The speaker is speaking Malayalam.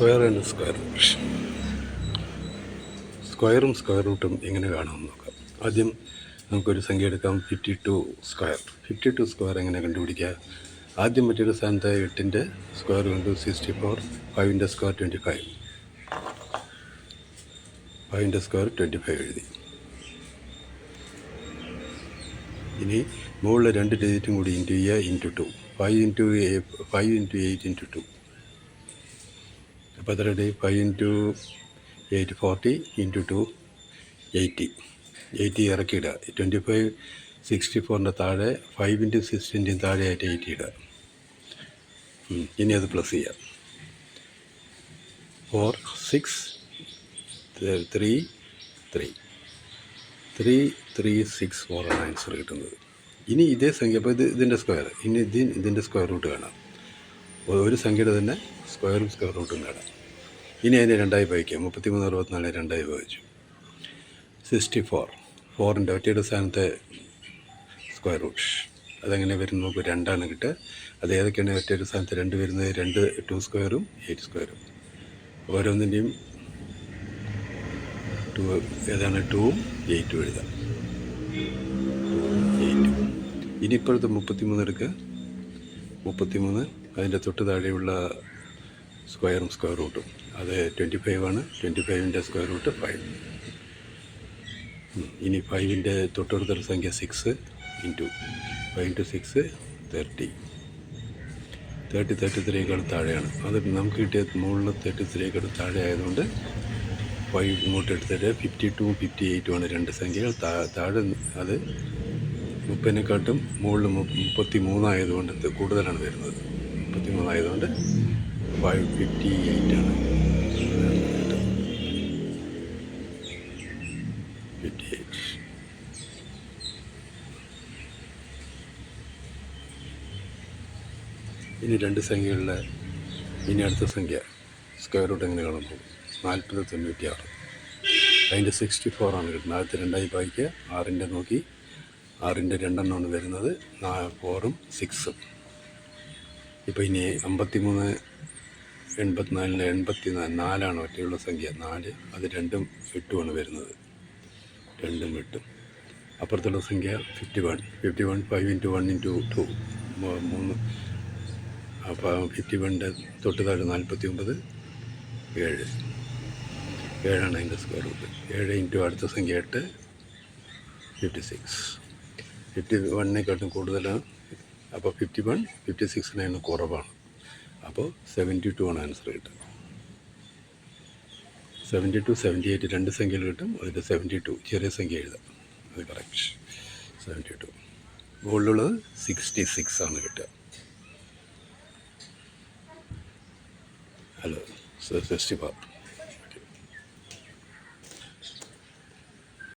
Square and square root. സ്ക്വയറും സ്ക്വയർ റൂട്ടും എങ്ങനെ കാണാമെന്ന് നോക്കാം. ആദ്യം നമുക്കൊരു സംഖ്യ എടുക്കാം. 52 സ്ക്വയർ. 52 സ്ക്വയർ എങ്ങനെ കണ്ടുപിടിക്കുക? ആദ്യം മറ്റൊരു സ്ഥാനത്ത് 8ൻ്റെ സ്ക്വയർ കണ്ടു 64, 5ൻ്റെ സ്ക്വയർ 25, 5ൻ്റെ സ്ക്വയർ 25 എഴുതി. ഇനി മുകളിൽ 2 ഡിജിറ്റും കൂടി ഇൻറ്റു ചെയ്യുക. Into 2, 5 into 8 into 2. അപ്പോൾ എത്ര 5 ഇൻറ്റു 8 40, ഇൻറ്റു 2 80 ഇറക്കിയിടുക. 25 64ൻ്റെ താഴെ 5 ഇൻറ്റു 16 താഴെയായിട്ട് 80 ഇടുക. ഇനി അത് പ്ലസ് ചെയ്യാം. 4 6 3 3 3 3 6 4 ആണ് ആൻസർ കിട്ടുന്നത്. ഇനി ഇതേ സംഖ്യ, അപ്പോൾ ഇതിൻ്റെ സ്ക്വയർ, ഇനി ഇതിൻ്റെ സ്ക്വയർ റൂട്ട് കാണാം. ഒരു സംഖ്യയുടെ തന്നെ സ്ക്വയറും സ്ക്വയർ റൂട്ടും കാണാം. ഇനി അതിനെ രണ്ടായി ഭാഗിക്കാം. 33 64 രണ്ടായി ഭാഗിച്ചു. 64, 4ൻ്റെ ഒറ്റയുടെ സ്ഥാനത്തെ സ്ക്വയർ റൂട്ട് അതെങ്ങനെ വരും? നമുക്ക് 2 കിട്ടുക. അത് ഏതൊക്കെയാണ് ഒറ്റയുടെ സ്ഥാനത്ത് 2 വരുന്നത്? 2 2 സ്ക്വയറും 8 സ്ക്വയറും. ഓരോന്നിൻ്റെയും 2 ഏതാണ്? 2ഉം 8ഉം എഴുതാം. 8. ഇനി ഇപ്പോഴത്തെ 33 എടുക്കുക. 33 അതിൻ്റെ തൊട്ട് താഴെയുള്ള സ്ക്വയറും സ്ക്വയർ റൂട്ടും അത് 25 ആണ്. 25ൻ്റെ സ്ക്വയർ റൂട്ട് 5. ഇനി 5ൻ്റെ തൊട്ടടുത്തൊരു സംഖ്യ 6 ഇൻറ്റു 5 ഇൻറ്റു 6 30. 33 താഴെയാണ്. അത് നമുക്ക് കിട്ടിയ മുകളിൽ 33 താഴെ ആയതുകൊണ്ട് 5 ഇങ്ങോട്ട് എടുത്തിട്ട് 52 58 ആണ് രണ്ട് സംഖ്യകൾ. താഴെ അത് 30നെക്കാട്ടും മുകളിൽ 33 ആയതുകൊണ്ട് കൂടുതലാണ് വരുന്നത്. 33 ആയതുകൊണ്ട് 558 ആണ്. 58. ഇനി രണ്ട് സംഖ്യകളിലെ ഇനി അടുത്ത സംഖ്യ സ്ക്വയർ റൂട്ട് എങ്ങനെ കാണുമ്പോൾ 40 96. അതിൻ്റെ 64 ആണ് കിട്ടുന്നത്. ആദ്യത്തെ രണ്ടായി ഭാഗിക്കുക. 6ൻ്റെ നോക്കി 6ൻ്റെ 2 വരുന്നത്. 4ഉം 6ഉം. ഇപ്പോൾ ഇനി 53 84 84 ഒറ്റയുള്ള സംഖ്യ 4. അത് 2ഉം 8ഉമാണ് വരുന്നത്. 2ഉം 8ഉം. അപ്പുറത്തുള്ള സംഖ്യ 51 5 ഇൻറ്റു 1 ഇൻറ്റു 2 3. അപ്പോൾ 51ൻ്റെ തൊട്ട് താഴെ 49 7. 7ആണ് അതിൻ്റെ സ്ക്വയർ റൂട്ട്. 7 ഇൻറ്റു അടുത്ത സംഖ്യ 8 56. 51നെക്കാട്ടും കൂടുതലാണ്. അപ്പോൾ 51 56 കുറവാണ്. അപ്പോൾ 72 ആണ് ആൻസർ കിട്ടുക. 72 78 രണ്ട് സംഖ്യകൾ കിട്ടും. അതിൻ്റെ 72 ചെറിയ സംഖ്യ എഴുതാം. അത് കറക്റ്റ്. 72. മുകളിലുള്ളത് 66 ആണ് കിട്ടുക. ഹലോ 64.